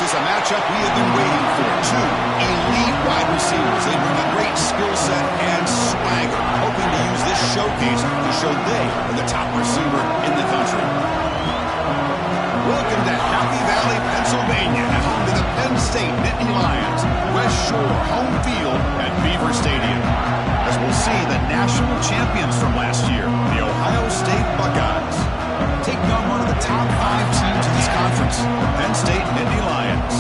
is a matchup we have been waiting for. Two elite wide receivers. They bring a great skill set and swagger, hoping to use this showcase to show they are the top receiver in the country. Welcome to Happy Valley, Pennsylvania, and home to the Penn State Nittany Lions. West Shore home field at Beaver Stadium. As we'll see the national champions from last year, the Ohio State Buckeyes, taking on one of the top 5 teams in this conference, the Penn State Nittany Lions.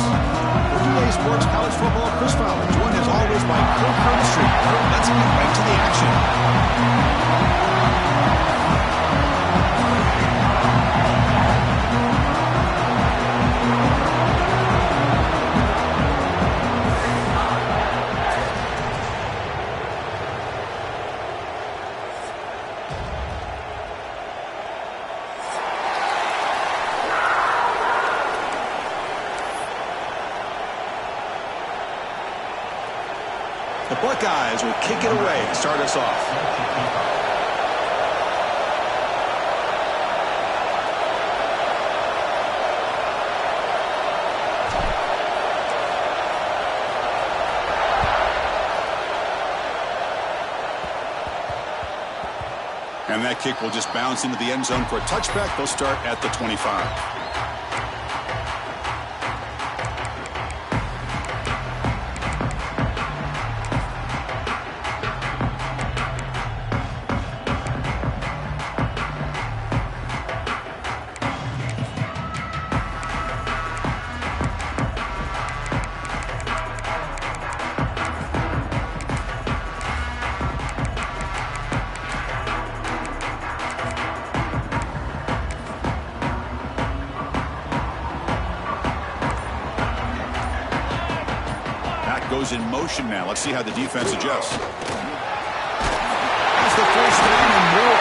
For EA Sports College Football, Chris Fowler, joined as always by Kirk Herbstreit. Let's get right to the action. The Buckeyes will kick it away to start us off. And that kick will just bounce into the end zone for a touchback. They'll start at the 25. Goes in motion now. Let's see how the defense adjusts. That's the first down and more.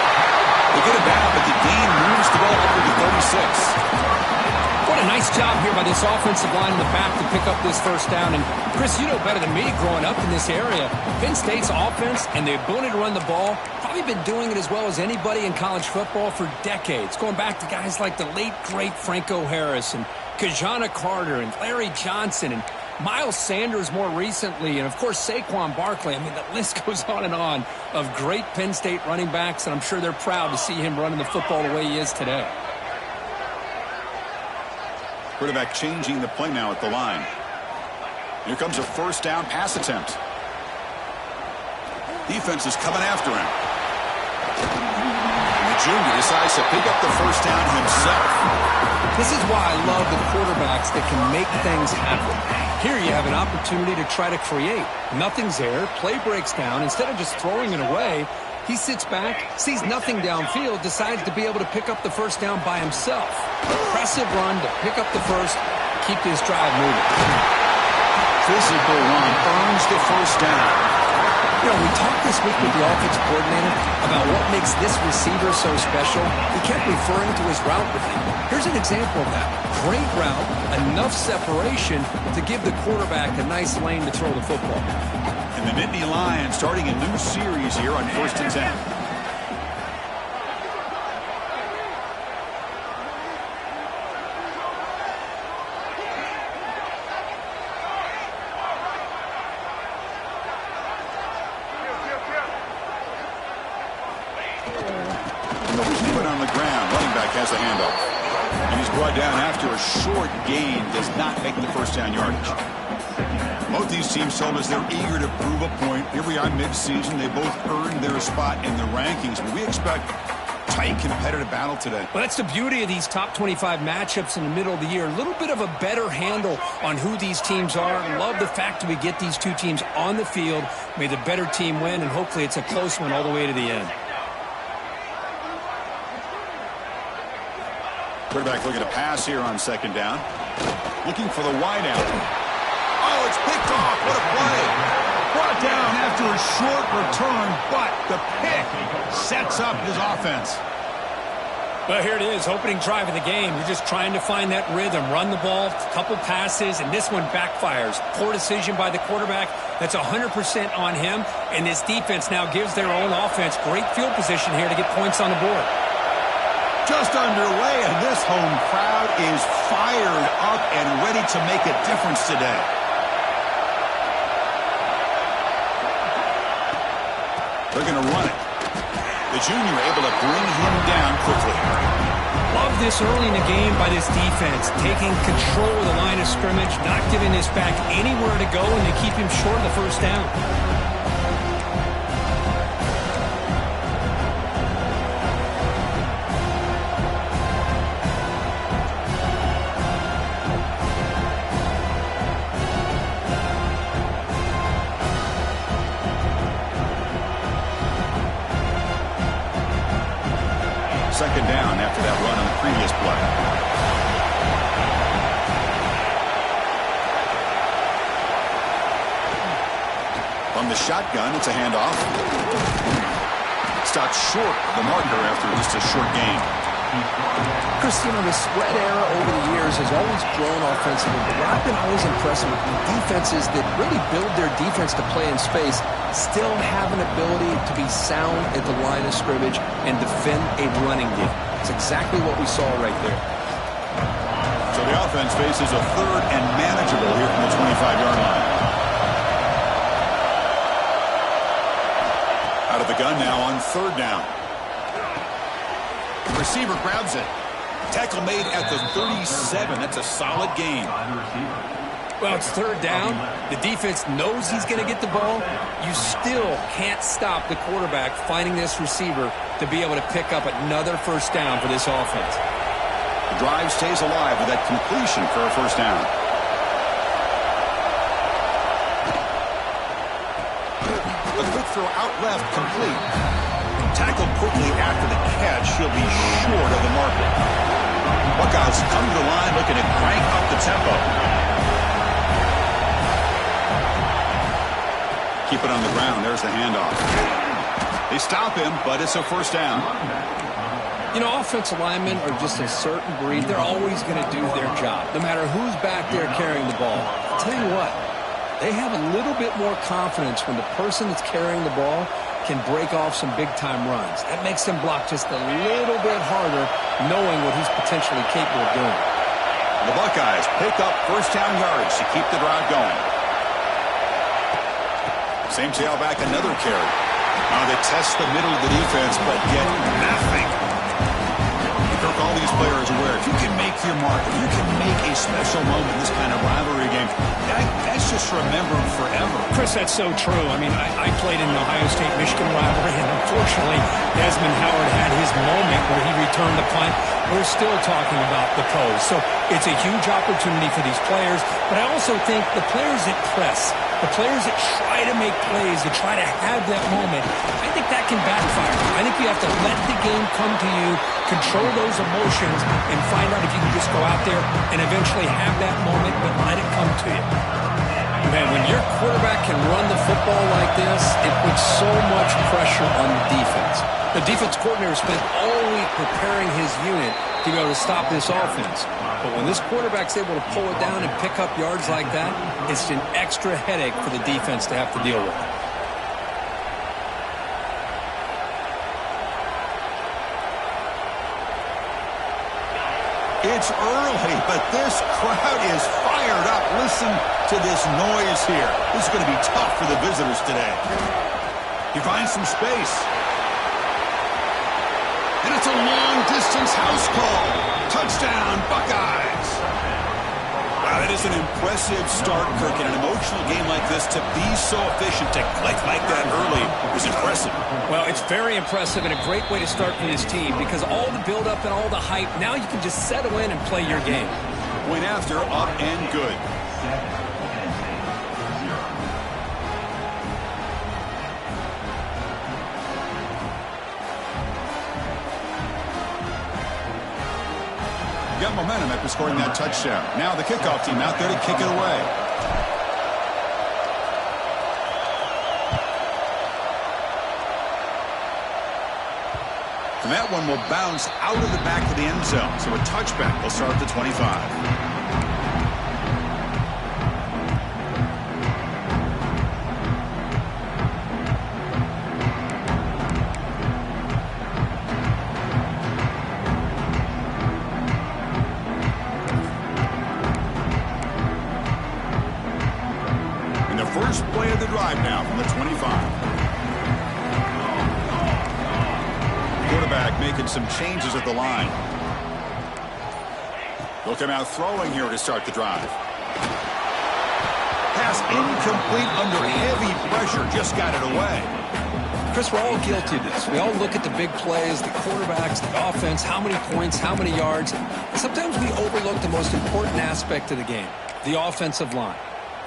They get it down, but the gain moves the ball up to the 36. What a nice job here by this offensive line in the back to pick up this first down. And Chris, you know better than me growing up in this area. Penn State's offense and the ability to run the ball, probably been doing it as well as anybody in college football for decades. Going back to guys like the late, great Franco Harris and Kajana Carter and Larry Johnson and Miles Sanders more recently, and of course Saquon Barkley. I mean, the list goes on and on of great Penn State running backs, and I'm sure they're proud to see him running the football the way he is today. Quarterback changing the play now at the line. Here comes a first down pass attempt. Defense is coming after him. And the junior decides to pick up the first down himself. This is why I love the quarterbacks that can make things happen. Here you have an opportunity to try to create. Nothing's there. Play breaks down. Instead of just throwing it away, he sits back, sees nothing downfield, decides to be able to pick up the first down by himself. Impressive run to pick up the first, keep this drive moving. Physical run earns the first down. You know, we talked this week with the offensive coordinator about what makes this receiver so special. He kept referring to his route with him. Here's an example of that. Great route, enough separation to give the quarterback a nice lane to throw the football. And the Nittany Lions starting a new series here on 1st and 10. On the ground, running back has a handoff. And he's brought down after a short gain, does not make the first down yardage. Both these teams told us they're eager to prove a point. Here we are mid-season. They both earned their spot in the rankings, but we expect tight competitive battle today. Well, that's the beauty of these top 25 matchups in the middle of the year. A little bit of a better handle on who these teams are. Love the fact that we get these two teams on the field. May the better team win, and hopefully it's a close one all the way to the end. Quarterback looking to pass here on 2nd down. Looking for the wide out. Oh, it's picked off. What a play. Brought down after a short return, but the pick sets up his offense. Well, here it is, opening drive of the game. You're just trying to find that rhythm, run the ball, a couple passes, and this one backfires. Poor decision by the quarterback. That's 100% on him, and this defense now gives their own offense great field position here to get points on the board. Just underway, and this home crowd is fired up and ready to make a difference today. They're going to run it. The junior able to bring him down quickly. Love this early in the game by this defense, taking control of the line of scrimmage, not giving this back anywhere to go, and they keep him short of the first down. Second down after that run on the previous play. From the shotgun, it's a handoff. Stopped short of the marker after just a short gain. Chris, the spread era over the years has always grown offensively, but what I've been always impressed with the defenses that really build their defense to play in space still have an ability to be sound at the line of scrimmage and defend a running game. It's exactly what we saw right there. So the offense faces a third and manageable here from the 25-yard line. Out of the gun now on third down. The receiver grabs it. Tackle made at the 37. That's a solid gain. Well, it's third down. The defense knows he's going to get the ball. You still can't stop the quarterback finding this receiver to be able to pick up another first down for this offense. The drive stays alive with that completion for a first down. A quick throw out left, complete. Tackled quickly after the catch. He'll be short of the marker. Buckeyes come to the line looking to crank up the tempo. Keep it on the ground. There's the handoff. They stop him, but it's a first down. You know, offensive linemen are just a certain breed. They're always going to do their job, no matter who's back there carrying the ball. I'll tell you what, they have a little bit more confidence when the person that's carrying the ball can break off some big-time runs. That makes them block just a little bit harder, knowing what he's potentially capable of doing. The Buckeyes pick up first down yardage to keep the drive going. Same tailback, another carry. Now they test the middle of the defense, but get nothing. Kirk, all these players are aware, if you can make your mark, if you can make a special moment in this kind of rivalry game, that's just remembered forever. Chris, that's so true. I mean, I played in the Ohio State-Michigan rivalry, and unfortunately, Desmond Howard had his moment where he returned the punt. We're still talking about the pros. So it's a huge opportunity for these players, but I also think the players that press, the players that try to make plays, that try to have that moment, I think that can backfire. I think you have to let the game come to you, control those emotions, and find out if you can just go out there and eventually have that moment, but let it come to you. Man, when your quarterback can run the football like this, it puts so much pressure on the defense. The defense coordinator spent all week preparing his unit to be able to stop this offense. But when this quarterback's able to pull it down and pick up yards like that, it's an extra headache for the defense to have to deal with. It's early, but this crowd is fired up. Listen to this noise here. This is going to be tough for the visitors today. He finds some space. And it's a long-distance house call. Touchdown, Buckeyes. Wow, that is an impressive start, Kirk. In an emotional game like this, to be so efficient, to click like that early is impressive. Well, it's very impressive and a great way to start for this team because all the build-up and all the hype, now you can just settle in and play your game. Went after, up and good. Got momentum after scoring that touchdown. Now the kickoff team out there to kick it away. And that one will bounce out of the back of the end zone. So a touchback will start at the 25. first play of the drive now from the 25. Quarterback making some changes at the line. He'll come out throwing here to start the drive. Pass incomplete under heavy pressure. Just got it away. Chris, we're all guilty of this. We all look at the big plays, the quarterbacks, the offense, how many points, how many yards. Sometimes we overlook the most important aspect of the game, the offensive line.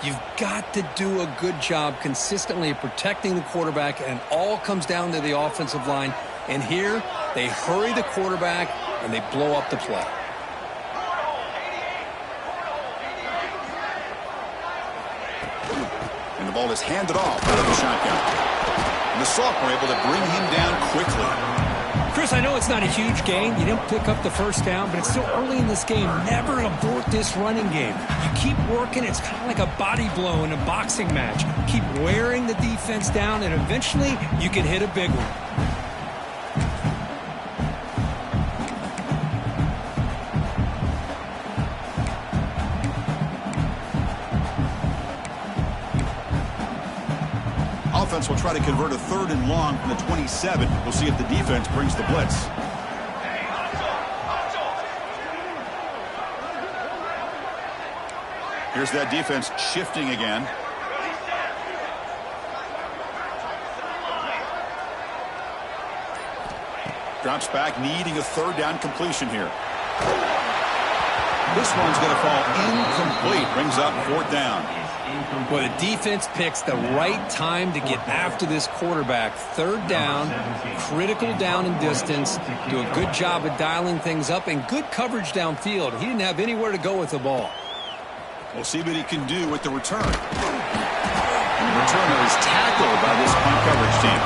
You've got to do a good job consistently of protecting the quarterback, and it all comes down to the offensive line. And here, they hurry the quarterback, and they blow up the play. And the ball is handed off out of the shotgun. And the sophomore able to bring him down quickly. Chris, I know it's not a huge gain. You didn't pick up the first down, but it's still early in this game. Never abort this running game. You keep working. It's kind of like a body blow in a boxing match. Keep wearing the defense down, and eventually you can hit a big one. Offense will try to convert a 3rd and long from the 27. We'll see if the defense brings the blitz. Here's that defense shifting again. Drops back, needing a 3rd down completion here. This one's going to fall incomplete. Brings up 4th down. Well, the defense picks the right time to get after this quarterback. 3rd down, critical down and distance. Do a good job of dialing things up and good coverage downfield. He didn't have anywhere to go with the ball. We'll see what he can do with the return. And the returner is tackled by this punt coverage team.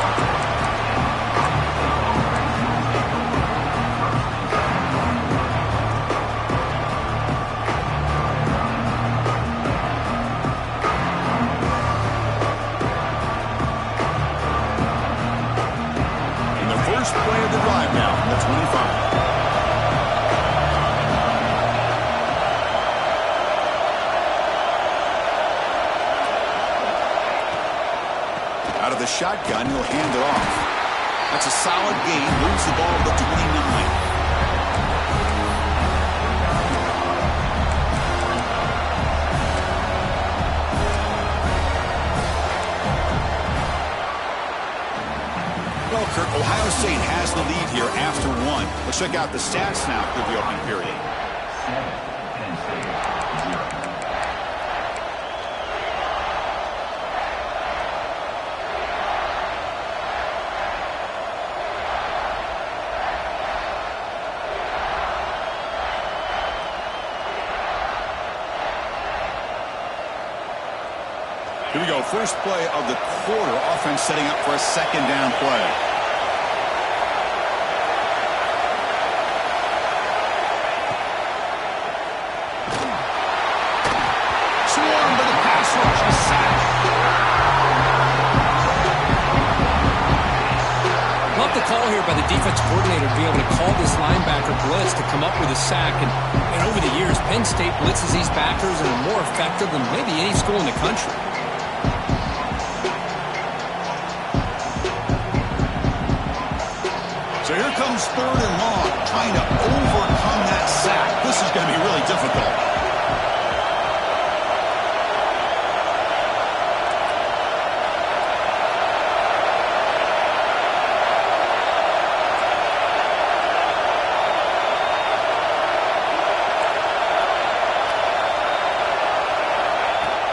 First play of the drive now from the 25. Out of the shotgun, he'll hand it off. That's a solid gain. Moves the ball to the 29. Well, Kirk, Ohio State has the lead here after 1. Let's check out the stats now through the opening period. Here we go. First play of the quarter. Offense setting up for a 2nd down play. Swarmed by the pass rush. A sack. Love the call here by the defense coordinator to be able to call this linebacker blitz to come up with a sack. And over the years, Penn State blitzes these backers and are more effective than maybe any school in the country. So here comes 3rd and long, trying to overcome that sack. This is going to be really difficult.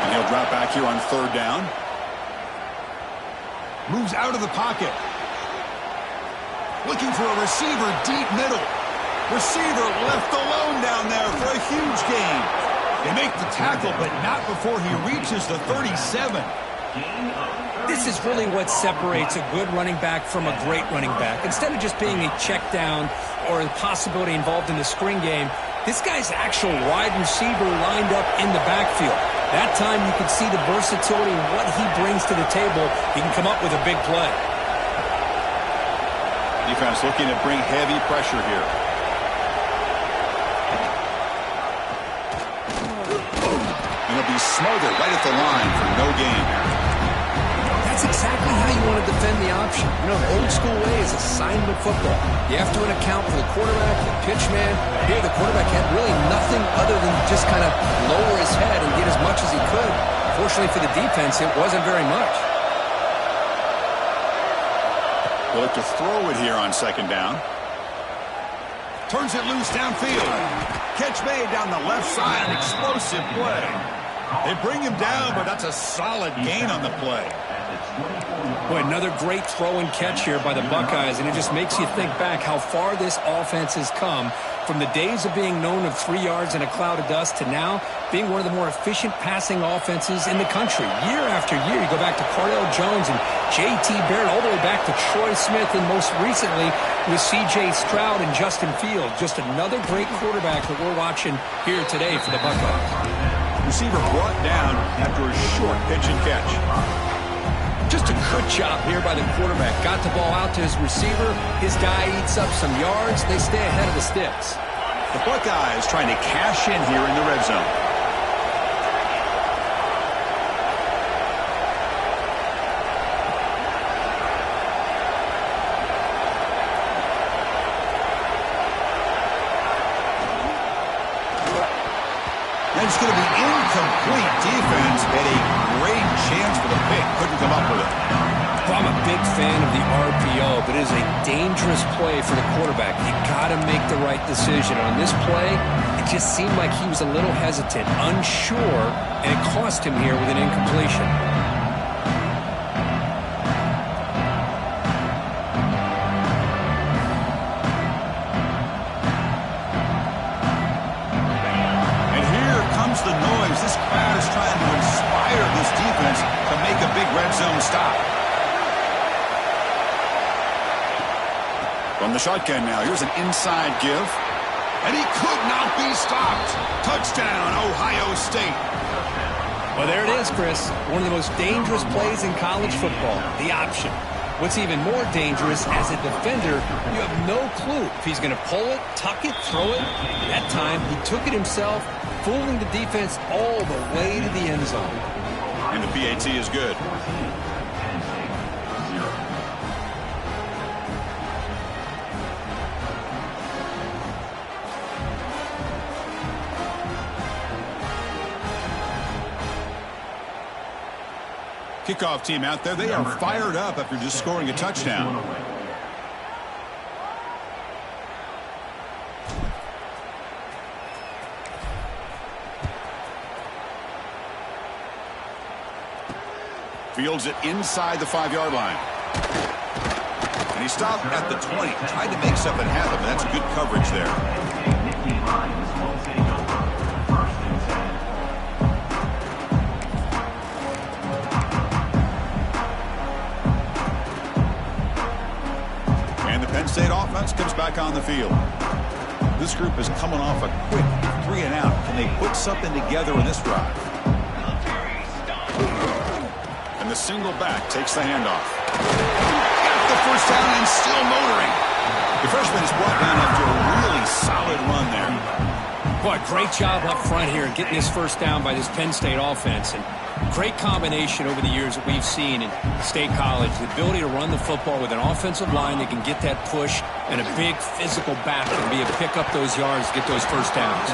And he'll drop back here on 3rd down. Moves out of the pocket. Looking for a receiver deep middle. Receiver left alone down there for a huge gain. They make the tackle, but not before he reaches the 37. This is really what separates a good running back from a great running back. Instead of just being a check down or a possibility involved in the screen game, this guy's actual wide receiver lined up in the backfield. That time you can see the versatility and what he brings to the table. He can come up with a big play. Defense looking to bring heavy pressure here. And he'll be smothered right at the line for no gain. That's exactly how you want to defend the option. You know, the old school way is assignment football. You have to account for the quarterback, the pitch man. Here, the quarterback had really nothing other than just kind of lower his head and get as much as he could. Fortunately for the defense, it wasn't very much. They'll look to throw it here on second down. Turns it loose downfield. Catch made down the left side. An explosive play. They bring him down, but that's a solid gain on the play. Boy, another great throw and catch here by the Buckeyes, and it just makes you think back how far this offense has come from the days of being known of 3 yards in a cloud of dust to now being one of the more efficient passing offenses in the country. Year after year, you go back to Cardell Jones and J.T. Barrett, all the way back to Troy Smith, and most recently with C.J. Stroud and Justin Fields. Just another great quarterback that we're watching here today for the Buckeyes. Receiver brought down after a short pitch and catch. Just a good job here by the quarterback. Got the ball out to his receiver. His guy eats up some yards. They stay ahead of the sticks. The Buckeyes trying to cash in here in the red zone. And it's going to be incomplete defense. Had a great chance for the pick. Couldn't come up with it. Well, I'm a big fan of the RPO, but it is a dangerous play for the quarterback. You got to make the right decision. On this play, it just seemed like he was a little hesitant, unsure, and it cost him here with an incompletion. The noise. This crowd is trying to inspire this defense to make a big red zone stop. From the shotgun now, here's an inside give. And he could not be stopped. Touchdown, Ohio State. Well, there it is, Chris. One of the most dangerous plays in college football, the option. What's even more dangerous, as a defender, you have no clue if he's going to pull it, tuck it, throw it. That time, he took it himself, fooling the defense all the way to the end zone. And the PAT is good. Kickoff team out there. They are fired up after just scoring a touchdown. Fields it inside the 5-yard line. And he stopped at the 20. Tried to make something happen, but that's good coverage there. And the Penn State offense comes back on the field. This group is coming off a quick 3-and-out. Can they put something together in this drive? And the single back takes the handoff. Got the first down and still motoring. The freshman is brought down after a really solid run there. Boy, great job up front here getting this first down by this Penn State offense. And great combination over the years that we've seen in State College. The ability to run the football with an offensive line that can get that push and a big physical back and be able to pick up those yards, get those first downs.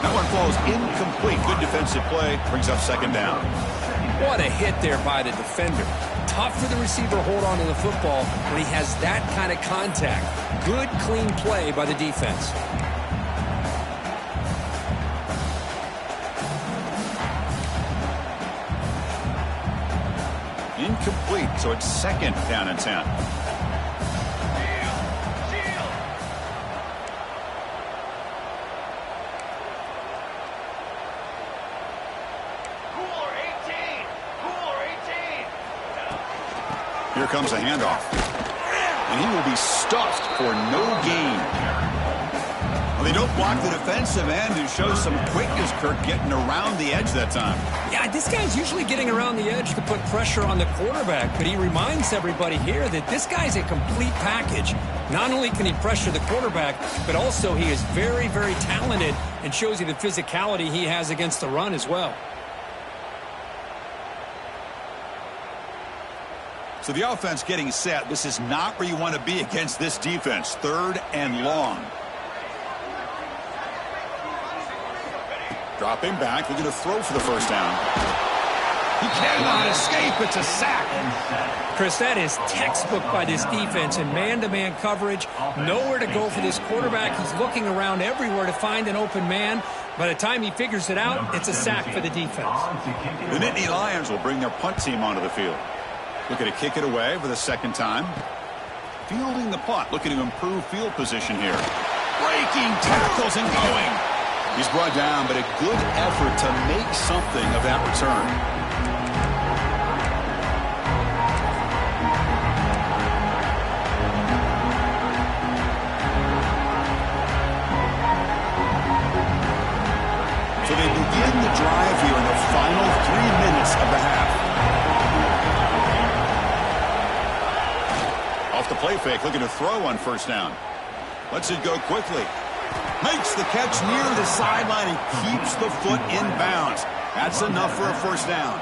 That one falls incomplete. Good defensive play. Brings up second down. What a hit there by the defender. Tough for the receiver to hold on to the football when he has that kind of contact. Good, clean play by the defense. Incomplete, so it's second down and 10. Here comes a handoff. And he will be stuffed for no gain. Well, they don't block the defensive end, who shows some quickness, Kirk, getting around the edge that time. Yeah, this guy's usually getting around the edge to put pressure on the quarterback, but he reminds everybody here that this guy's a complete package. Not only can he pressure the quarterback, but also he is very, very talented and shows you the physicality he has against the run as well. So the offense getting set. This is not where you want to be against this defense. 3rd and long. Dropping back, looking to throw for the first down. He cannot escape. It's a sack. Chris, that is textbook by this defense in man-to-man coverage. Nowhere to go for this quarterback. He's looking around everywhere to find an open man. By the time he figures it out, it's a sack for the defense. The Nittany Lions will bring their punt team onto the field. Looking to kick it away for the second time. Fielding the punt, looking to improve field position here. Breaking tackles and going. He's brought down, but a good effort to make something of that return. So they begin the drive here in the final 3 minutes of the half. Off the play fake, looking to throw on first down. Lets it go quickly. Makes the catch near the sideline and keeps the foot in bounds. That's enough for a first down.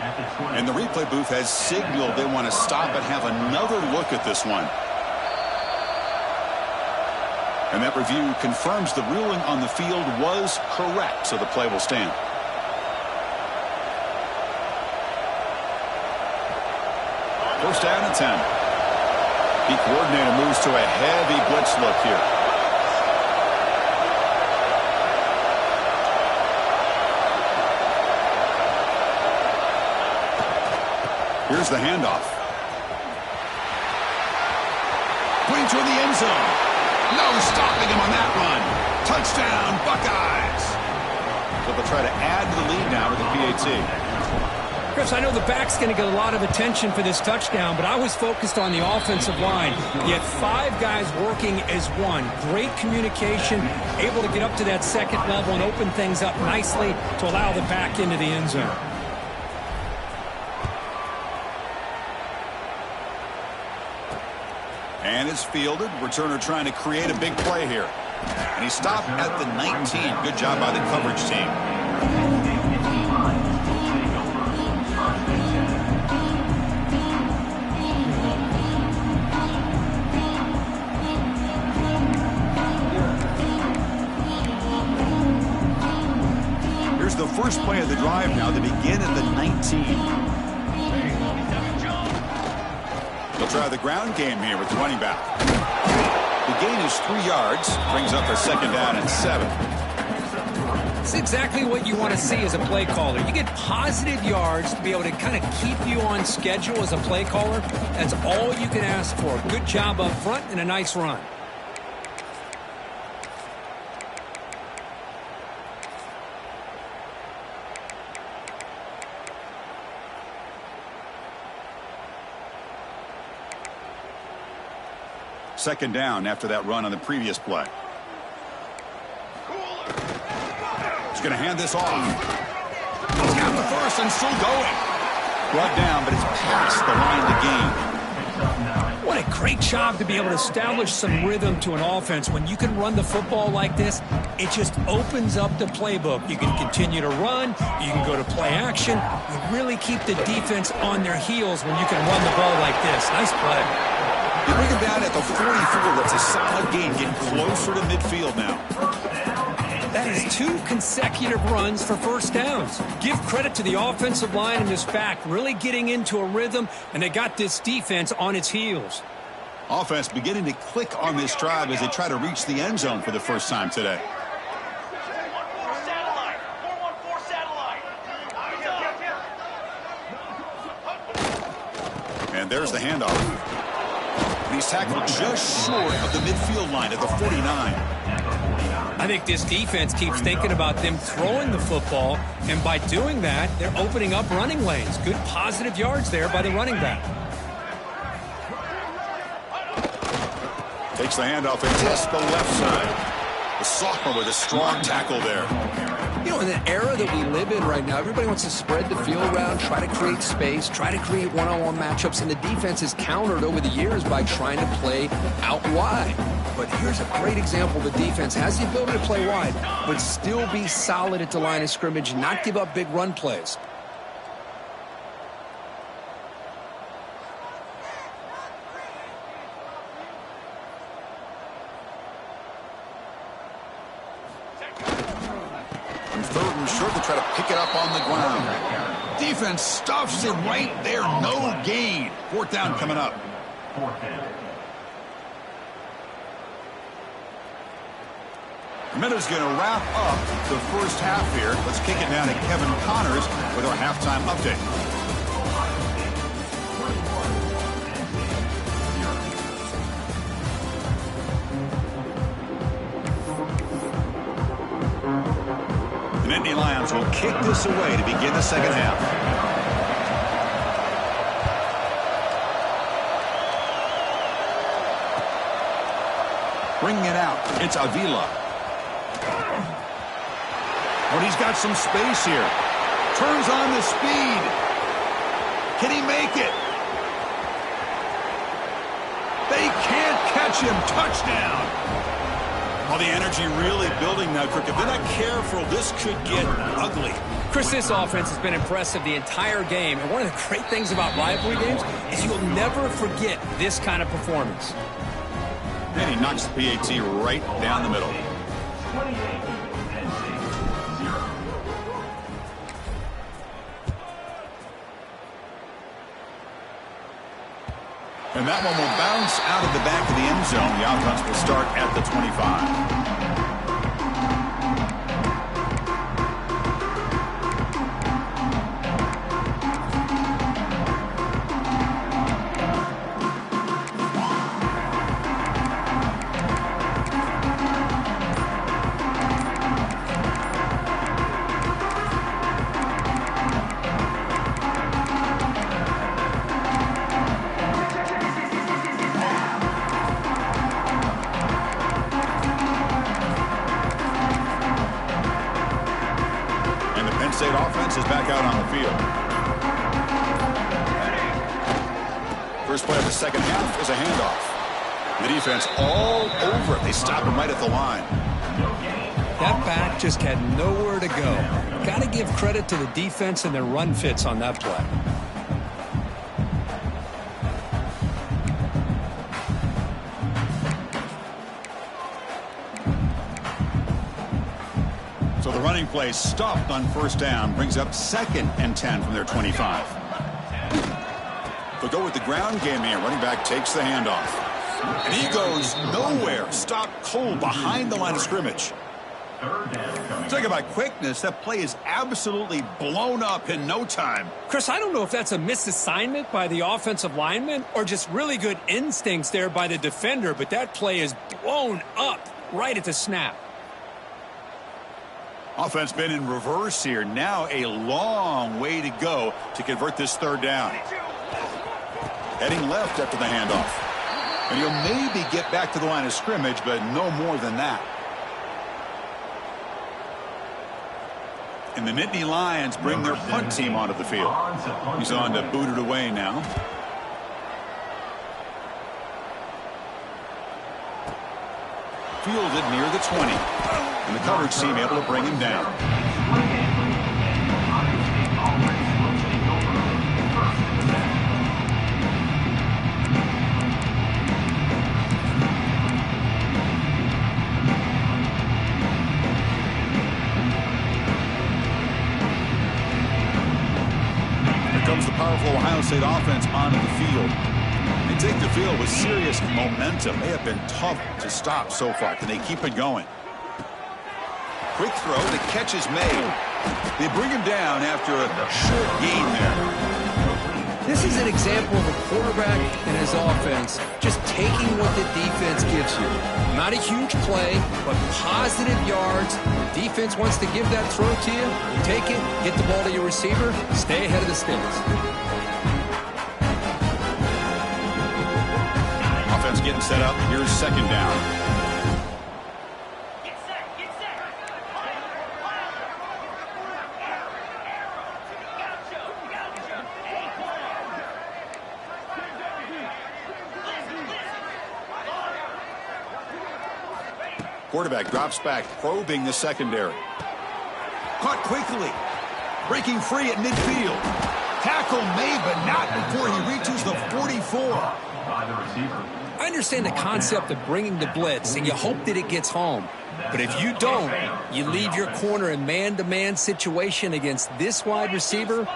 And the replay booth has signaled they want to stop and have another look at this one. And that review confirms the ruling on the field was correct, so the play will stand. First down and 10. The coordinator moves to a heavy blitz look here. Here's the handoff. Putting toward the end zone. No stopping him on that run. Touchdown, Buckeyes. So they'll try to add to the lead now with the PAT. Chris, I know the back's going to get a lot of attention for this touchdown, but I was focused on the offensive line. You had 5 guys working as one. Great communication, able to get up to that second level and open things up nicely to allow the back into the end zone. And it's fielded. Returner trying to create a big play here. And he stopped at the 19. Good job by the coverage team. Here's the first play of the drive now. They begin at the 19. They'll try the ground game here with the running back. The gain is 3 yards. Brings up a second down and 7. It's exactly what you want to see as a play caller. You get positive yards to be able to kind of keep you on schedule as a play caller. That's all you can ask for. Good job up front and a nice run. Second down after that run on the previous play. He's going to hand this off. He's got the first and still going. Brought down, but it's past the line to gain. What a great job to be able to establish some rhythm to an offense. When you can run the football like this, it just opens up the playbook. You can continue to run. You can go to play action. You really keep the defense on their heels when you can run the ball like this. Nice play. You bring him down at the 44. That's a solid gain. Getting closer to midfield now. That is 2 consecutive runs for first downs. Give credit to the offensive line and this back really getting into a rhythm, and they got this defense on its heels. Offense beginning to click on this drive as they try to reach the end zone for the first time today. And there's the handoff. He's tackled just short of the midfield line at the 49. I think this defense keeps thinking about them throwing the football, and by doing that, they're opening up running lanes. Good positive yards there by the running back. Takes the handoff and just the left side. The sophomore with a strong tackle there. You know, in the era that we live in right now, everybody wants to spread the field around, try to create space, try to create one-on-one matchups, and the defense has countered over the years by trying to play out wide. But here's a great example. The defense has the ability to play wide, but still be solid at the line of scrimmage, not give up big run plays. to try to pick it up on the ground. Defense stuffs him right there. No gain. Fourth down coming up. Minute's going to wrap up the first half here. Let's kick it down to Kevin Connors with our halftime update. The Nittany Lions will kick this away to begin the second half. Bringing it out, it's Avila. But he's got some space here. Turns on the speed. Can he make it? They can't catch him. Touchdown. Well, the energy really building now, Kirk. If they're not careful, this could get ugly. Chris, this offense has been impressive the entire game. And one of the great things about rivalry games is you'll never forget this kind of performance. And he knocks the PAT right down the middle. And that one will bounce out of the back of the end zone. The offense will start at the 25. State offense is back out on the field. First play of the second half is a handoff. The defense all over it. They stop him right at the line. That back just had nowhere to go. Got to give credit to the defense and their run fits on that play. So the running play stopped on first down, brings up 2nd and 10 from their 25. They'll go with the ground game here. Running back takes the handoff. And he goes nowhere. Stopped cold behind the line of scrimmage. Talk about quickness. That play is absolutely blown up in no time. Chris, I don't know if that's a misassignment by the offensive lineman or just really good instincts there by the defender, but that play is blown up right at the snap. Offense been in reverse here. Now a long way to go to convert this third down. Heading left after the handoff. And he'll maybe get back to the line of scrimmage, but no more than that. And the Nittany Lions bring their punt team onto the field. He's on to boot it away now. Fielded near the 20. And the coverage team able to bring him down. Here comes the powerful Ohio State offense onto the field. They take the field with serious momentum. They have been tough to stop so far. Can they keep it going? Quick throw, the catch is made. They bring him down after a short gain there. This is an example of a quarterback and his offense just taking what the defense gives you. Not a huge play, but positive yards. The defense wants to give that throw to you. You take it, get the ball to your receiver, stay ahead of the sticks. Offense getting set up. Here's second down. Quarterback drops back, probing the secondary. Caught quickly. Breaking free at midfield. Tackle made, but not before he reaches the 44. I understand the concept of bringing the blitz, and you hope that it gets home. But if you don't, you leave your corner in man-to-man situation against this wide receiver.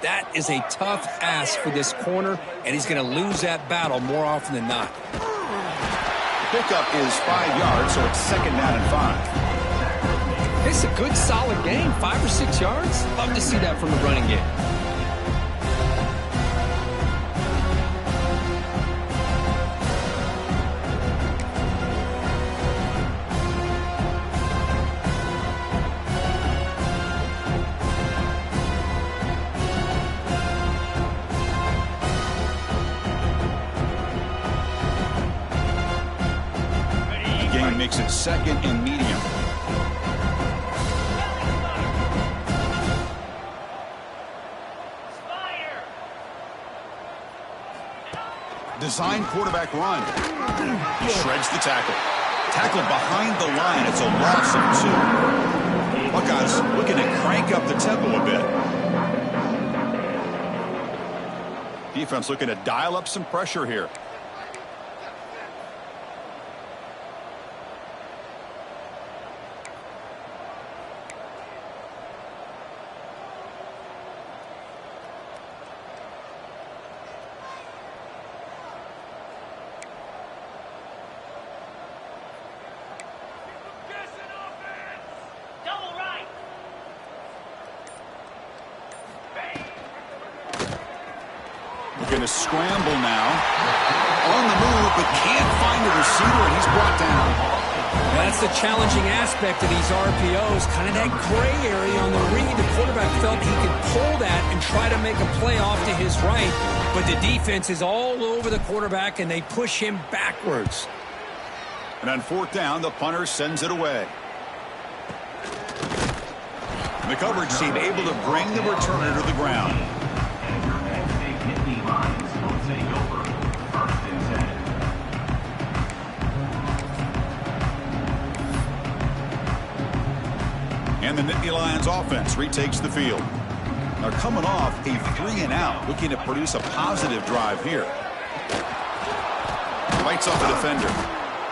That is a tough ask for this corner, and he's going to lose that battle more often than not. Pickup is 5 yards, so it's second down and 5. It's a good, solid game, 5 or 6 yards. Love to see that from the running game. Makes it second and medium. Design quarterback run. Shreds the tackle. Tackled behind the line. It's a loss of 2. Buckeyes looking to crank up the tempo a bit. Defense looking to dial up some pressure here. Going to scramble now. On the move, but can't find the receiver, and he's brought down. That's the challenging aspect of these RPOs, kind of that gray area on the read. The quarterback felt he could pull that and try to make a play off to his right, but the defense is all over the quarterback, and they push him backwards. And on 4th down, the punter sends it away. The coverage team able to bring the returner to the ground. And the Nittany Lions offense retakes the field. They're coming off a 3-and-out, looking to produce a positive drive here. Fights off the defender.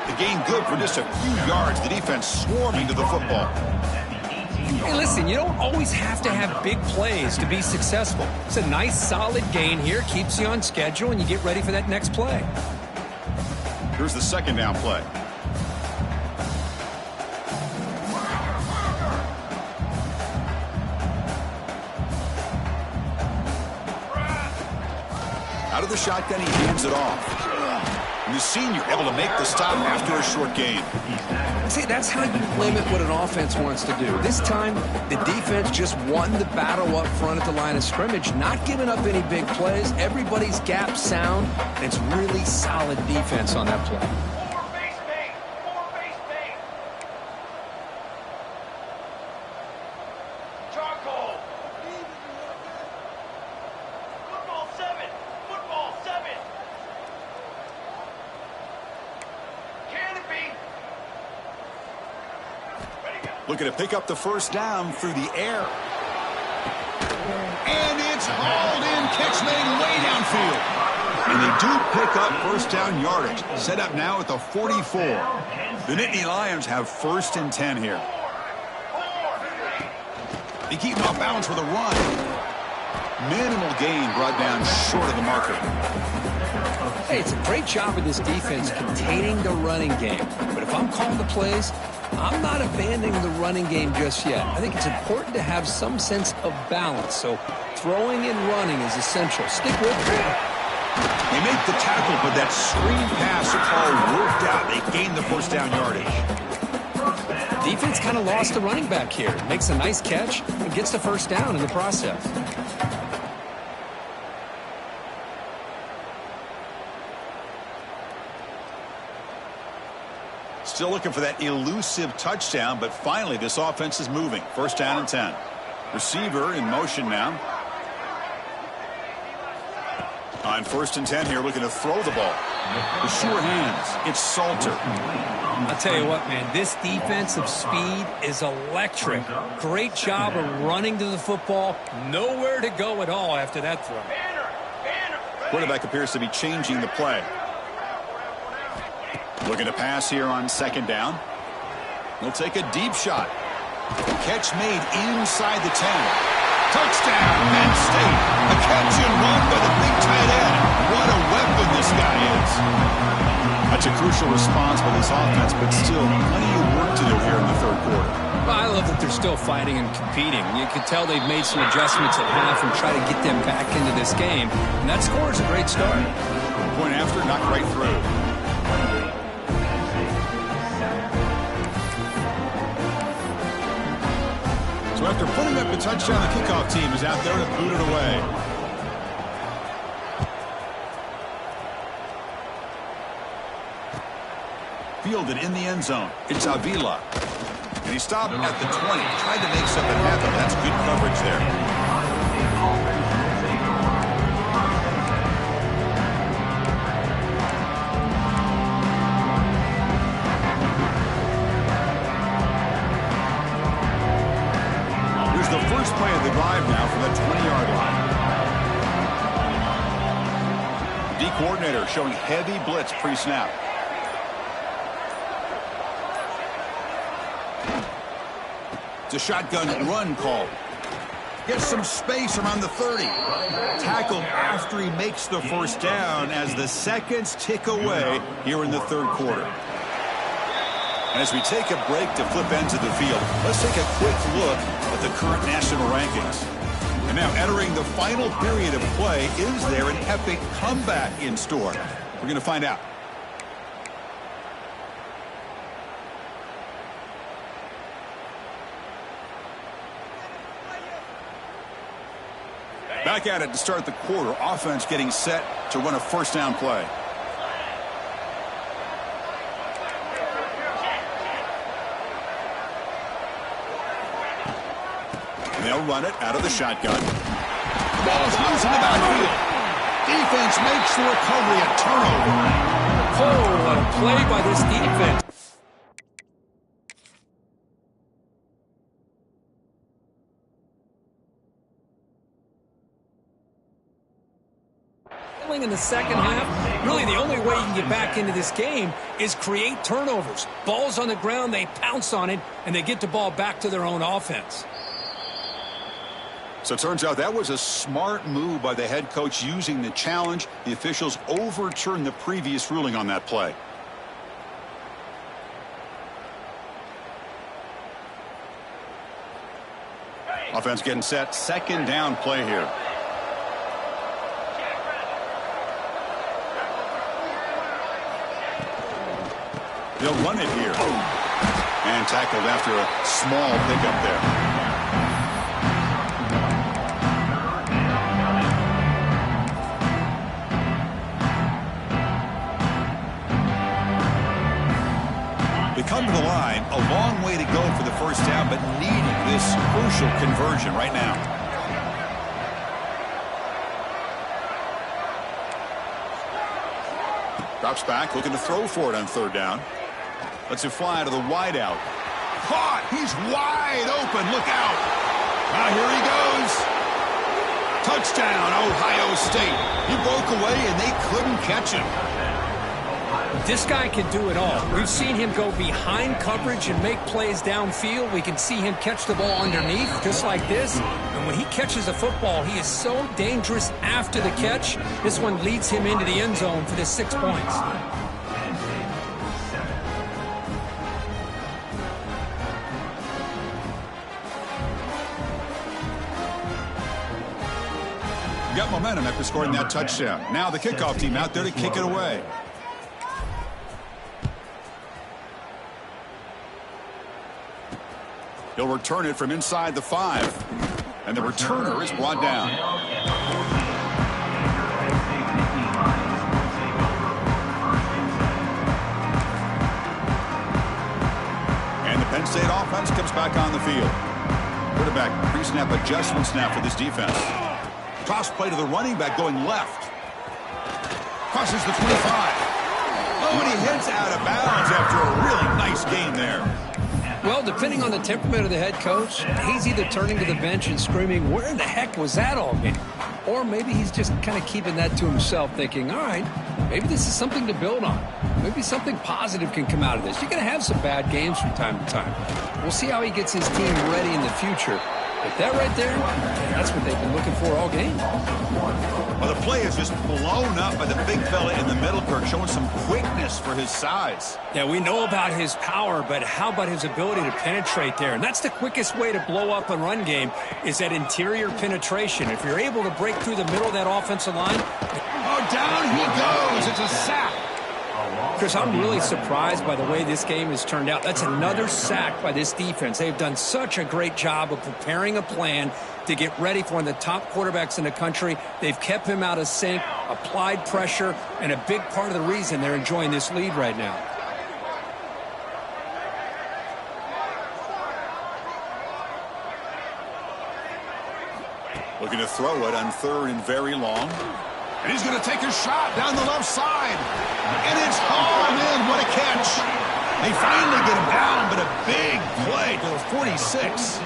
The gain good for just a few yards. The defense swarming to the football. Hey, listen, you don't always have to have big plays to be successful. It's a nice, solid gain here. Keeps you on schedule, and you get ready for that next play. Here's the second down play. Out of the shotgun, he hands it off. And the senior able to make the stop after a short gain. See, that's how you limit what an offense wants to do. This time, the defense just won the battle up front at the line of scrimmage, not giving up any big plays. Everybody's gap sound, and it's really solid defense on that play. Looking to pick up the first down through the air. And it's hauled in. Catch made way downfield. And they do pick up first down yardage. Set up now at the 44. The Nittany Lions have 1st and 10 here. They keep him off balance with a run. Minimal gain brought down short of the marker. Hey, it's a great job of this defense containing the running game. But if I'm calling the plays, I'm not abandoning the running game just yet. I think it's important to have some sense of balance. So throwing and running is essential. Stick with it. They make the tackle, but that screen pass all worked out. They gain the first down yardage. Defense kind of lost the running back here. Makes a nice catch and gets the first down in the process. Still looking for that elusive touchdown, but finally this offense is moving. 1st down and 10. Receiver in motion now. On 1st and 10 here, looking to throw the ball. The sure hands. It's Salter. I'll tell you what, man, this defensive speed is electric. Great job of running to the football. Nowhere to go at all after that throw. Quarterback appears to be changing the play. Looking to pass here on 2nd down. He'll take a deep shot. Catch made inside the 10. Touchdown, Penn State. A catch and run by the big tight end. What a weapon this guy is. That's a crucial response by this offense, but still plenty of work to do here in the third quarter. Well, I love that they're still fighting and competing. You can tell they've made some adjustments at half and try to get them back into this game. And that score is a great start. Point after, knocked right through. So after putting up the touchdown, the kickoff team is out there to boot it away. Fielded in the end zone. It's Avila. And he stopped at the 20. Tried to make something happen. That's good coverage there. Here's the first play of the drive now from the 20-yard line. D coordinator showing heavy blitz pre-snap. It's a shotgun run call. Gets some space around the 30. Tackled after he makes the first down as the seconds tick away here in the third quarter. And as we take a break to flip ends of the field, let's take a quick look at the current national rankings. And now entering the final period of play, is there an epic comeback in store? We're going to find out. Back at it to start the quarter. Offense getting set to run a first down play. And they'll run it out of the shotgun. Ball's loose in the backfield. Defense makes the recovery, a turnover. Oh, what a play by this defense. In the second half, really the only way you can get back into this game is create turnovers. Ball's on the ground, they pounce on it, and they get the ball back to their own offense. So it turns out that was a smart move by the head coach using the challenge. The officials overturned the previous ruling on that play. Offense getting set. Second down play here. They'll run it here. And tackled after a small pickup there. They come to the line, a long way to go for the first down, but needing this crucial conversion right now. Drops back, looking to throw for it on third down. Lets it fly to the wide out. Caught! He's wide open. Look out! Now here he goes. Touchdown, Ohio State. He broke away and they couldn't catch him. This guy can do it all. We've seen him go behind coverage and make plays downfield. We can see him catch the ball underneath, just like this. And when he catches the football, he is so dangerous after the catch. This one leads him into the end zone for the 6 points. Got momentum after scoring that touchdown. Now the kickoff team out there to kick it away. He'll return it from inside the 5. And the returner is brought down. And the Penn State offense comes back on the field. Quarterback pre-snap adjustments now for this defense. Toss play to the running back going left. Crosses the 25. Oh, and he hits out of bounds after a really nice game there. Well, depending on the temperament of the head coach, he's either turning to the bench and screaming, "Where the heck was that all game?" Or maybe he's just kind of keeping that to himself, thinking, all right, maybe this is something to build on. Maybe something positive can come out of this. You're going to have some bad games from time to time. We'll see how he gets his team ready in the future. But that right there, that's what they've been looking for all game. Well, the play is just blown up by the big fella in the middle, Kirk, showing some quickness for his size. Yeah, we know about his power, but how about his ability to penetrate there? And that's the quickest way to blow up a run game, is that interior penetration. If you're able to break through the middle of that offensive line. Oh, down he goes. It's a sack. Chris, I'm really surprised by the way this game has turned out. That's another sack by this defense. They've done such a great job of preparing a plan to get ready for one of the top quarterbacks in the country. They've kept him out of sync, applied pressure, and a big part of the reason they're enjoying this lead right now. Looking to throw it on 3rd and very long. And he's going to take a shot down the left side. And it's hauled in. What a catch. They finally get him down, but a big play to the 46.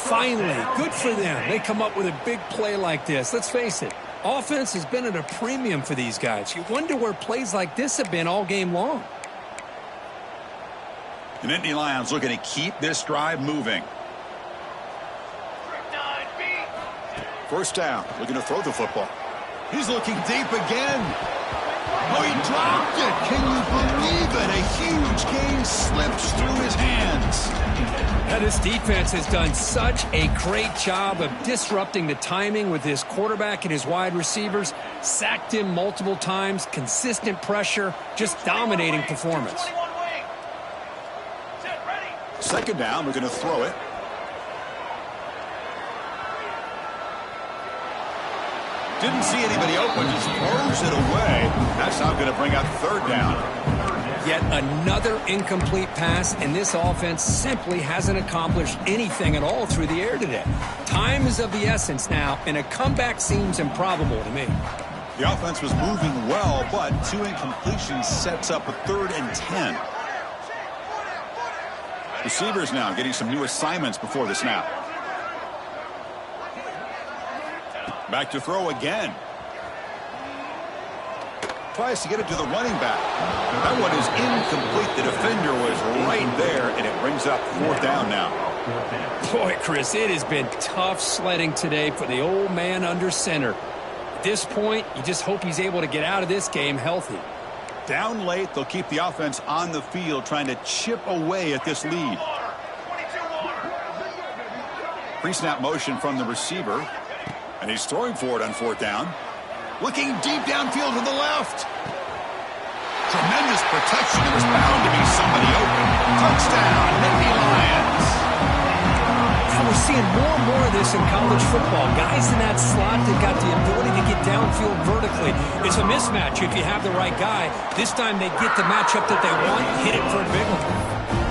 Finally, good for them. They come up with a big play like this. Let's face it, offense has been at a premium for these guys. You wonder where plays like this have been all game long. The Nittany Lions looking to keep this drive moving. First down, looking to throw the football. He's looking deep again. Oh, he dropped it. Can you believe it? A huge gain slips through his hands. Now, this defense has done such a great job of disrupting the timing with his quarterback and his wide receivers. Sacked him multiple times, consistent pressure, just dominating performance. Second down, we're going to throw it. Didn't see anybody open, just throws it away. That's now going to bring up 3rd down. Yet another incomplete pass, and this offense simply hasn't accomplished anything at all through the air today. Time is of the essence now, and a comeback seems improbable to me. The offense was moving well, but 2 incompletions sets up a 3rd and 10. Receivers now getting some new assignments before the snap. Back to throw again. Tries to get it to the running back. That one is incomplete. The defender was right there, and it brings up 4th down now. Boy, Chris, it has been tough sledding today for the old man under center. At this point, you just hope he's able to get out of this game healthy. Down late, they'll keep the offense on the field trying to chip away at this lead. Pre-snap motion from the receiver. And he's throwing for it on 4th down. Looking deep downfield to the left. Tremendous protection. There was bound to be somebody open. Touchdown, Nittany Lions. Now we're seeing more and more of this in college football. Guys in that slot that got the ability to get downfield vertically. It's a mismatch if you have the right guy. This time they get the matchup that they want, hit it for a big one.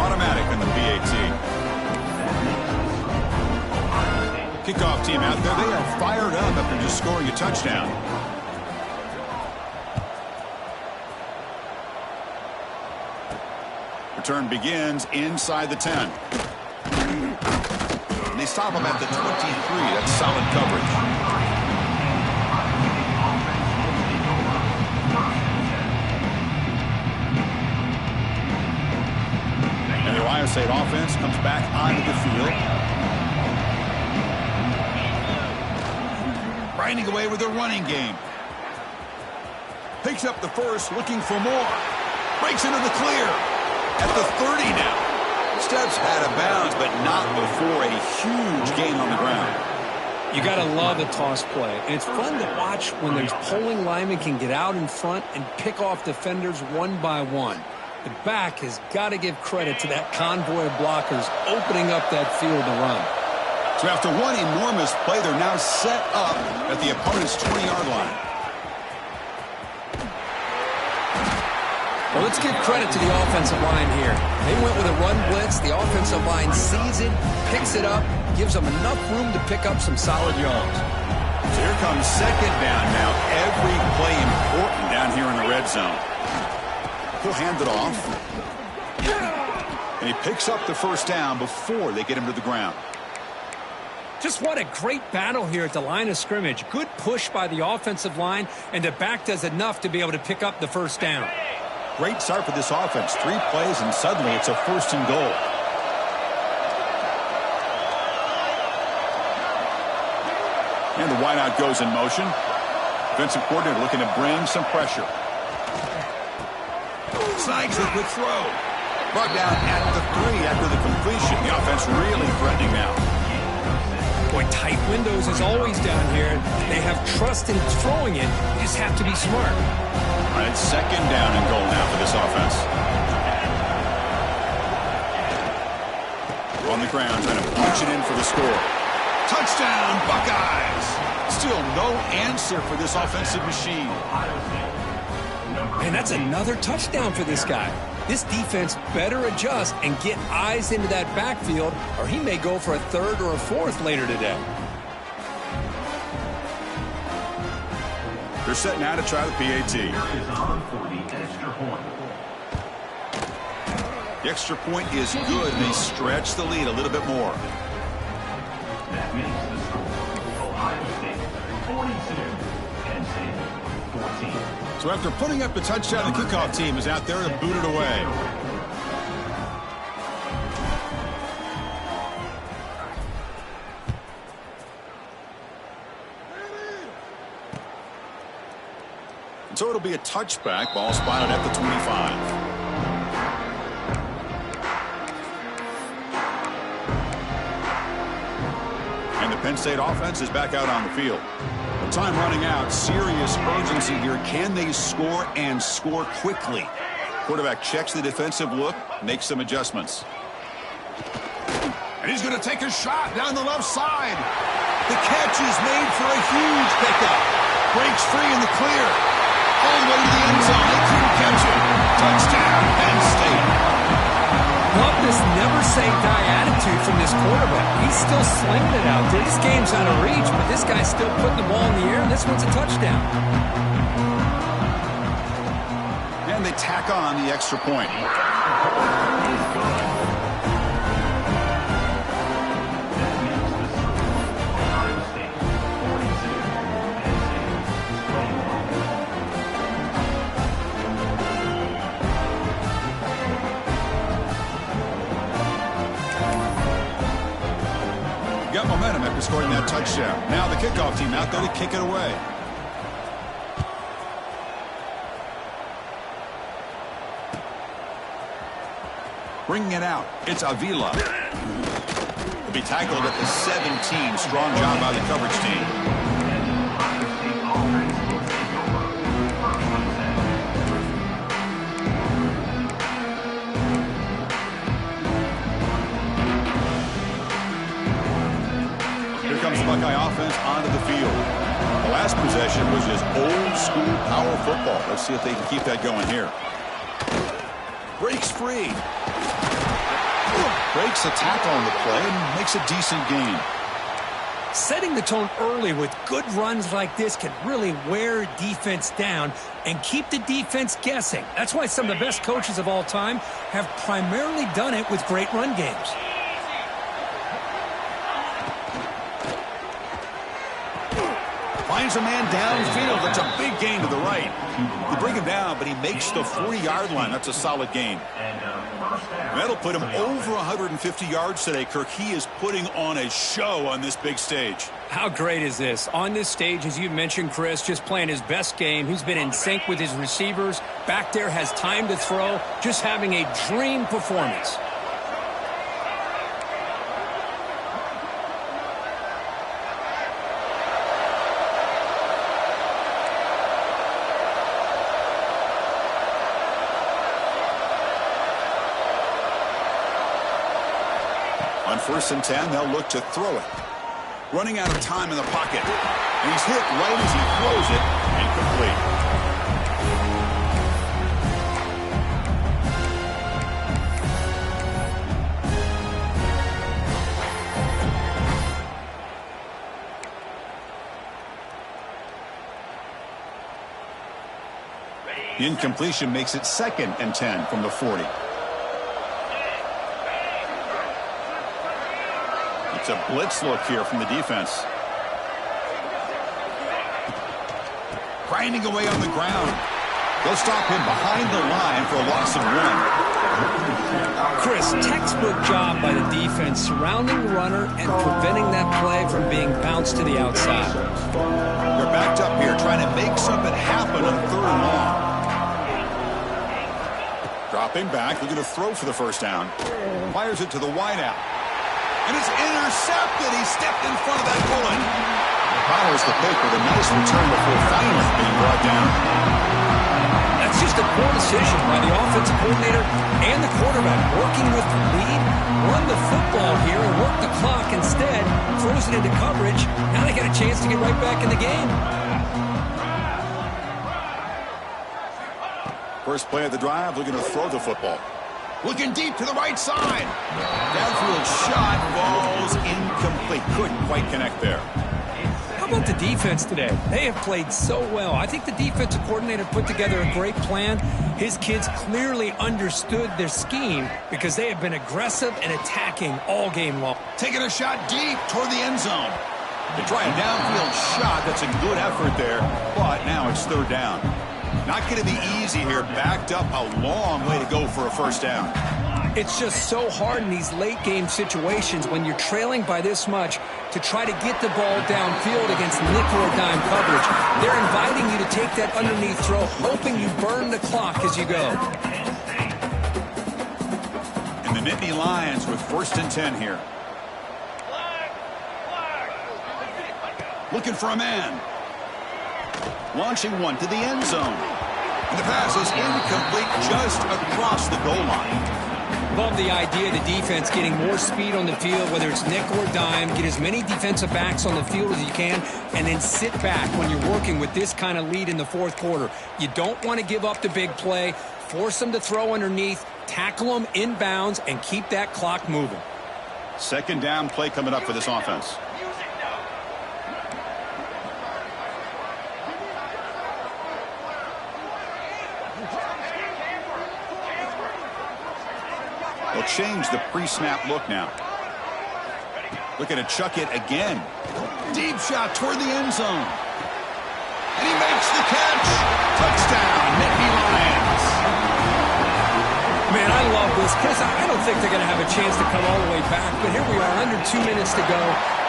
Automatic in the PAT. Kickoff team out there. They are fired up after just scoring a touchdown. Return begins inside the 10. And they stop him at the 23. That's solid coverage. And the Ohio State offense comes back onto the field. Grinding away with a running game. Picks up the first, looking for more. Breaks into the clear. At the 30 now. Steps out of bounds, but not before a huge gain on the ground. You got to love a toss play. And it's fun to watch when those pulling linemen can get out in front and pick off defenders one by one. The back has got to give credit to that convoy of blockers opening up that field to run. So after one enormous play, they're now set up at the opponent's 20-yard line. Well, let's give credit to the offensive line here. They went with a run blitz. The offensive line sees it, picks it up, gives them enough room to pick up some solid yards. So here comes 2nd down now. Every play important down here in the red zone. He'll hand it off. And he picks up the 1st down before they get him to the ground. Just what a great battle here at the line of scrimmage. Good push by the offensive line, and the back does enough to be able to pick up the first down. Great start for this offense. 3 plays, and suddenly it's a 1st and goal. And the wideout goes in motion. Defensive coordinator looking to bring some pressure. Snags the quick throw. Brought down at the 3 after the completion. The offense really threatening now. Boy, tight windows is always down here. They have trust in throwing it. You just have to be smart. All right, 2nd down and goal now for this offense. On the ground, trying to punch it in for the score. Touchdown, Buckeyes! Still no answer for this offensive machine. And that's another touchdown for this guy. This defense better adjust and get eyes into that backfield, or he may go for a 3rd or a 4th later today. They're set now to try the PAT. The extra point is good, and they stretch the lead a little bit more. That makes the score Ohio State 42, Penn State 14. So after putting up the touchdown, the kickoff team is out there to boot it away. And so it'll be a touchback. Ball spotted at the 25. And the Penn State offense is back out on the field. Time running out. Serious urgency here. Can they score and score quickly? Quarterback checks the defensive look, makes some adjustments. And he's going to take a shot down the left side. The catch is made for a huge pickup. Breaks free in the clear. All the way to the end zone. They couldn't catch it. Touchdown, Penn State. Love this never-say-die attitude from this quarterback. He's still slinging it out there. This game's out of reach, but this guy's still putting the ball in the air, and this one's a touchdown. And they tack on the extra point. Got momentum after scoring that touchdown. Now the kickoff team out there to kick it away. Bringing it out, it's Avila. He'll be tackled at the 17. Strong job by the coverage team. Buckeye offense onto the field. The last possession was just old school power football. Let's see if they can keep that going here. Breaks free. Breaks a tackle on the play and makes a decent gain. Setting the tone early with good runs like this can really wear defense down and keep the defense guessing. That's why some of the best coaches of all time have primarily done it with great run games. Finds a man downfield. That's a big gain to the right. They bring him down, but he makes the 40-yard line. That's a solid gain. That'll put him over 150 yards today, Kirk. He is putting on a show on this big stage. How great is this? On this stage, as you mentioned, Chris, just playing his best game. He's been in sync with his receivers. Back there, has time to throw. Just having a dream performance. On 1st and 10, they'll look to throw it. Running out of time in the pocket. And he's hit right as he throws it. Incomplete. The incompletion makes it 2nd and 10 from the 40. It's a blitz look here from the defense. Grinding away on the ground. They'll stop him behind the line for a loss of 1. Chris, textbook job by the defense surrounding the runner and preventing that play from being bounced to the outside. They're backed up here trying to make something happen on 3rd and long. Dropping back, looking to throw for the first down. Fires it to the wideout. And it's intercepted. He stepped in front of that bullet. Powers the pick with a nice return before finally being brought down. That's just a poor decision by the offensive coordinator and the quarterback. Working with the lead, run the football here and work the clock instead. Throws it into coverage. Now they got a chance to get right back in the game. First play of the drive, looking to throw the football. Looking deep to the right side. Downfield shot falls incomplete. Couldn't quite connect there. How about the defense today? They have played so well. I think the defensive coordinator put together a great plan. His kids clearly understood their scheme because they have been aggressive and attacking all game long. Taking a shot deep toward the end zone. They try a downfield shot. That's a good effort there, but now it's 3rd down. Not going to be easy here. Backed up a long way to go for a first down. It's just so hard in these late game situations when you're trailing by this much to try to get the ball downfield against nickel or dime coverage. They're inviting you to take that underneath throw, hoping you burn the clock as you go. And the Nittany Lions with 1st and 10 here. Looking for a man. Launching one to the end zone. And the pass is incomplete just across the goal line. Love the idea of the defense getting more speed on the field, whether it's nickel or dime. Get as many defensive backs on the field as you can, and then sit back when you're working with this kind of lead in the 4th quarter. You don't want to give up the big play. Force them to throw underneath, tackle them inbounds, and keep that clock moving. 2nd down play coming up for this offense. They'll change the pre-snap look now. Looking to chuck it again. Deep shot toward the end zone. And he makes the catch. Touchdown, Nittany Lions. Man, I love this. Chris, I don't think they're going to have a chance to come all the way back, but here we are, under 2 minutes to go,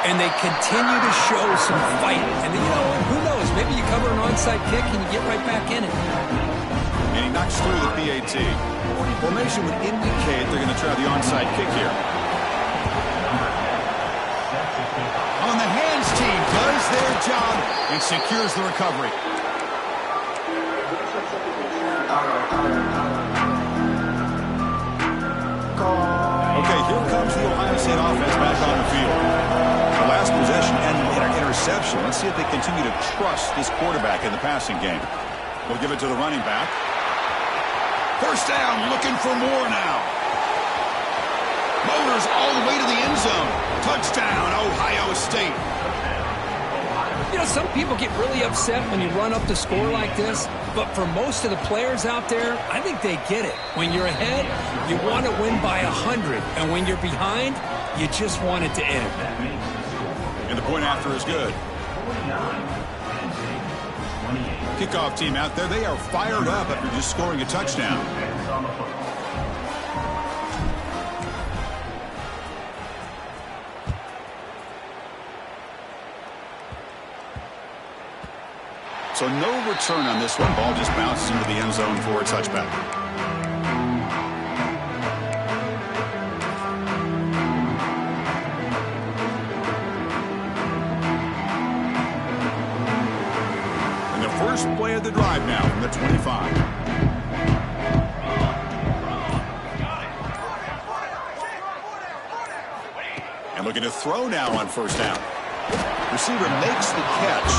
and they continue to show some fight. And you know, who knows? Maybe you cover an onside kick and you get right back in it. And he knocks through the PAT. Formation would indicate they're going to try the onside kick here. On the hands team does their job and secures the recovery. Okay, here comes the Ohio State offense back on the field. The last possession ended in an interception. Let's see if they continue to trust this quarterback in the passing game. We'll give it to the running back. First down, looking for more now. Motors all the way to the end zone. Touchdown, Ohio State. You know, some people get really upset when you run up the score like this, but for most of the players out there, I think they get it. When you're ahead, you want to win by 100, and when you're behind, you just want it to end. And the point after is good. Kickoff team out there, they are fired up after just scoring a touchdown. So no return on this one. Ball just bounces into the end zone for a touchback. First play of the drive now from the 25. And looking to throw now on first down. Receiver makes the catch.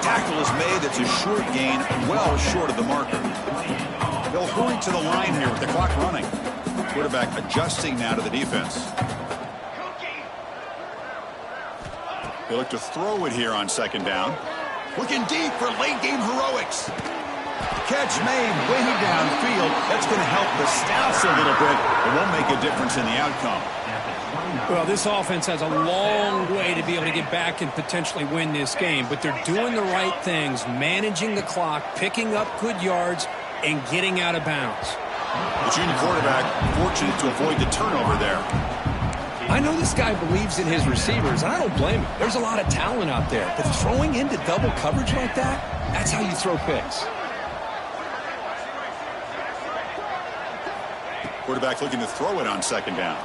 Tackle is made. That's a short gain, well short of the marker. They'll hurry to the line here with the clock running. Quarterback adjusting now to the defense. They look to throw it here on second down. Looking deep for late-game heroics. Catch made way downfield. That's going to help the stats a little bit. It won't make a difference in the outcome. Well, this offense has a long way to be able to get back and potentially win this game, but they're doing the right things, managing the clock, picking up good yards, and getting out of bounds. The junior quarterback fortunate to avoid the turnover there. I know this guy believes in his receivers, and I don't blame him. There's a lot of talent out there, but throwing into double coverage like that, that's how you throw picks. Quarterback looking to throw it on second down.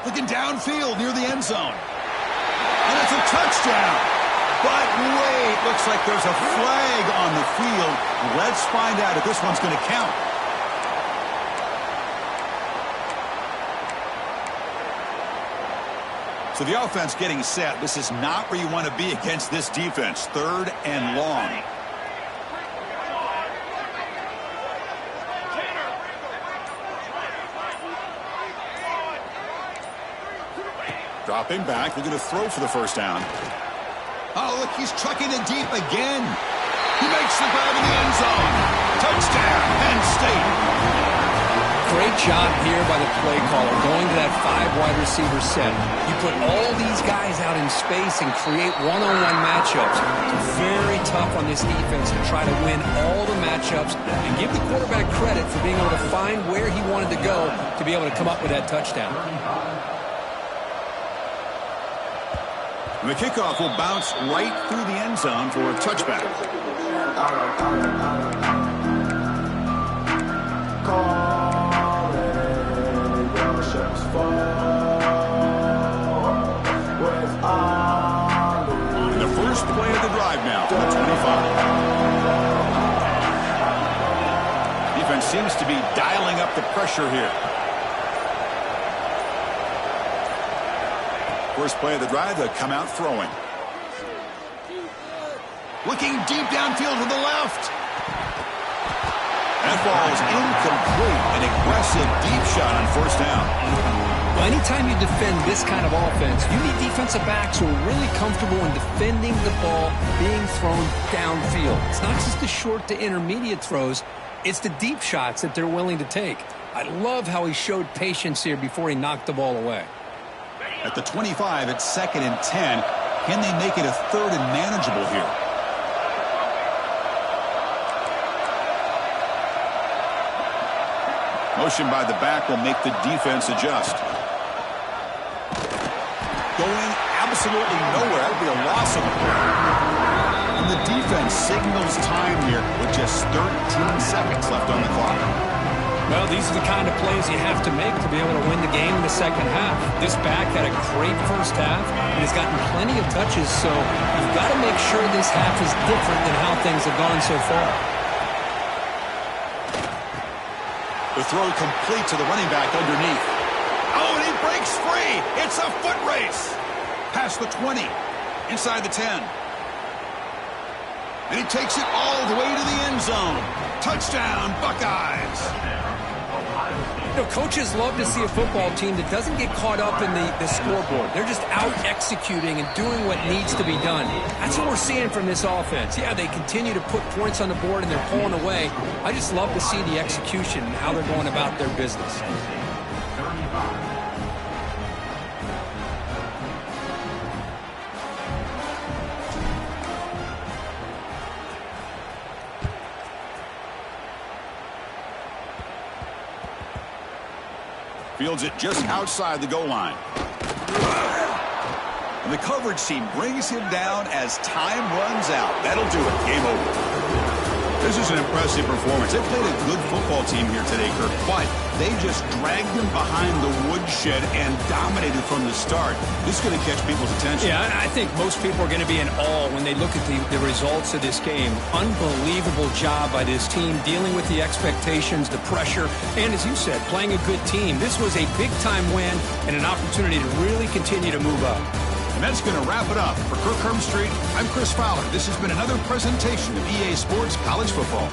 Looking downfield near the end zone. And it's a touchdown. But wait, looks like there's a flag on the field. Let's find out if this one's going to count. So the offense getting set. This is not where you want to be against this defense. 3rd and long. Dropping back, looking to throw for the first down. Oh, look, he's trucking it deep again. He makes the grab in the end zone. Touchdown, Penn State. Great job here by the play caller, going to that 5 wide receiver set. You put all these guys out in space and create one-on-one matchups. It's very tough on this defense to try to win all the matchups and give the quarterback credit for being able to find where he wanted to go to be able to come up with that touchdown. And the kickoff will bounce right through the end zone for a touchback. And the first play of the drive now from the 25. Defense seems to be dialing up the pressure here. First play of the drive, they'll come out throwing. Looking deep downfield to the left. That ball is incomplete. An aggressive deep shot on first down. Well, anytime you defend this kind of offense, you need defensive backs who are really comfortable in defending the ball being thrown downfield. It's not just the short to intermediate throws. It's the deep shots that they're willing to take. I love how he showed patience here before he knocked the ball away. At the 25, it's 2nd and 10. Can they make it a 3rd and manageable here? Motion by the back will make the defense adjust. Going absolutely nowhere. That would be a loss of a play. And the defense signals time here with just 13 seconds left on the clock. Well, these are the kind of plays you have to make to be able to win the game in the second half. This back had a great first half and has gotten plenty of touches, so you've got to make sure this half is different than how things have gone so far. The throw complete to the running back underneath. Oh, and he breaks free. It's a foot race. Past the 20, inside the 10. And he takes it all the way to the end zone. Touchdown, Buckeyes. You know, coaches love to see a football team that doesn't get caught up in the scoreboard. They're just out executing and doing what needs to be done. That's what we're seeing from this offense. Yeah, they continue to put points on the board and they're pulling away. I just love to see the execution and how they're going about their business. Fields it just outside the goal line. And the coverage team brings him down as time runs out. That'll do it. Game over. This is an impressive performance. They played a good football team here today, Kirk, but they just dragged them behind the woodshed and dominated from the start. This is going to catch people's attention. Yeah, I think most people are going to be in awe when they look at the results of this game. Unbelievable job by this team dealing with the expectations, the pressure, and as you said, playing a good team. This was a big-time win and an opportunity to really continue to move up. And that's going to wrap it up. For Kirk Hermstreet, I'm Chris Fowler. This has been another presentation of EA Sports College Football.